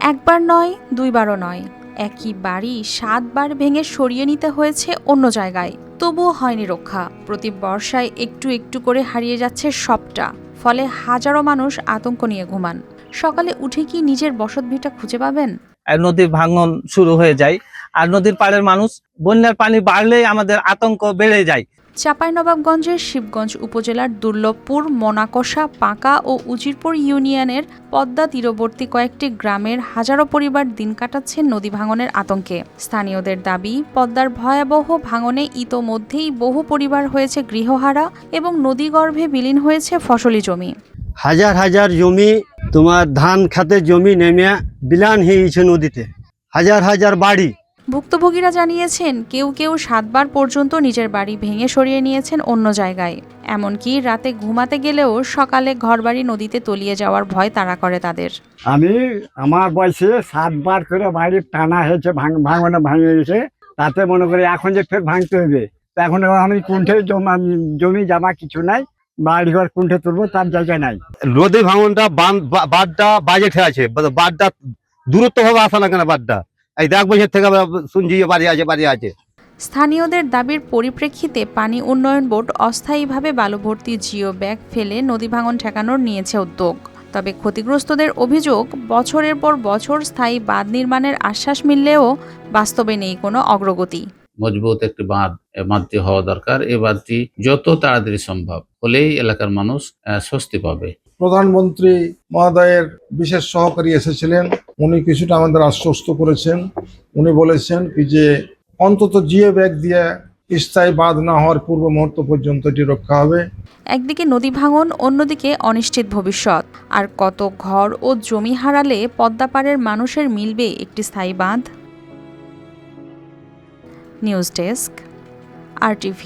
একবার নয়, দুইবারও নয়, একই বাড়ি ৭ বার ভেঙে সরিয়ে নিতে হয়েছে অন্য জায়গায়, তবুও হয়নি রক্ষা। প্রতি বর্ষায় একটু একটু করে হারিয়ে যাচ্ছে সবটা, ফলে হাজারো মানুষ আতঙ্ক নিয়ে ঘুমান। সকালে উঠে কি নিজের বসতভিটা খুঁজে পাবেন? নদীর ভাঙন শুরু হয়ে যায়, আর নদীর পাড়ের মানুষ বন্যার পানি বাড়লেই আমাদের আতঙ্ক বেড়ে যায়। চাঁপাইনবাবগঞ্জের শিবগঞ্জ উপজেলার দুর্লভপুর, মোনাকষা, পাঁকা ও উজিরপুর ইউনিয়নের পদ্মা তীরবর্তী কয়েকটি গ্রামের হাজারো পরিবার দিন কাটাচ্ছেন নদী ভাঙনের আতঙ্কে। স্থানীয়দের দাবি, পদ্মার ভয়াবহ ভাঙনে ইতোমধ্যেই বহু পরিবার হয়েছে গৃহহারা এবং নদীগর্ভে বিলীন হয়েছে ফসলি জমি। হাজার হাজার জমি, তোমার ধান খাতের জমি নেমে বিলান হয়েছে নদীতে। হাজার হাজার বাড়ি। ভুক্তভোগীরা জানিয়েছেন, কেউ কেউ ৭ বার পর্যন্ত নিজের বাড়ি ভেঙে সরিয়ে নিয়েছেন অন্য জায়গায়। এমনকি রাতে ঘুমাতে গেলেও সকালে ঘরবাড়ি নদীতে তলিয়ে যাওয়ার ভয় তাড়া করে তাদের। আমি আমার বয়সে ৭ বার করে বাড়ি টানা হয়েছে, ভাঙনে ভাঙে গেছে। তাতে মনে করি এখন যে ফের ভাঙতে হবে, তা এখন আমি কুণ্ঠে জমি জামা কিছু নাই, বাড়িঘর কুণ্ঠে তুলবো তার জায়গা নাই। নদী ভাঙনটা বাঁধটা বাজেটে আছে, বাঁধটা দূরত্ব হবে আসা না কেন, বাঁধটা এই ১ বছর থেকে শুনছি বাড়ি আছে। স্থানীয়দের দাবির পরিপ্রেক্ষিতে পানি উন্নয়ন বোর্ড অস্থায়ীভাবে বালুভর্তি জিও ব্যাগ ফেলে নদী ভাঙন ঠেকানোর নিয়েছে উদ্যোগ। তবে ক্ষতিগ্রস্তদের অভিযোগ, বছরের পর বছর স্থায়ী বাঁধ নির্মাণের আশ্বাস মিললেও বাস্তবে নেই কোনো অগ্রগতি। মজবুত একটি বাঁধটি হওয়া দরকার। এই বাঁধটি যত তাড়াতাড়ি সম্ভব হলেই এলাকার মানুষ স্বস্তি পাবে। প্রধানমন্ত্রী মহোদয়ের বিশেষ সহকারী এসেছিলেন, উনি কিছুটা আমাদের আশ্বস্ত করেছেন। উনি বলেছেন কি যে অন্তত জিও ব্যাগ দিয়ে স্থায়ী বাঁধ না হওয়ার পূর্ব মুহূর্ত পর্যন্ত এটি রক্ষা হবে। একদিকে নদী ভাঙন, অন্যদিকে অনিশ্চিত ভবিষ্যৎ। আর কত ঘর ও জমি হারালে পদ্মাপাড়ের মানুষের মিলবে একটি স্থায়ী বাঁধ? News desk, RTV।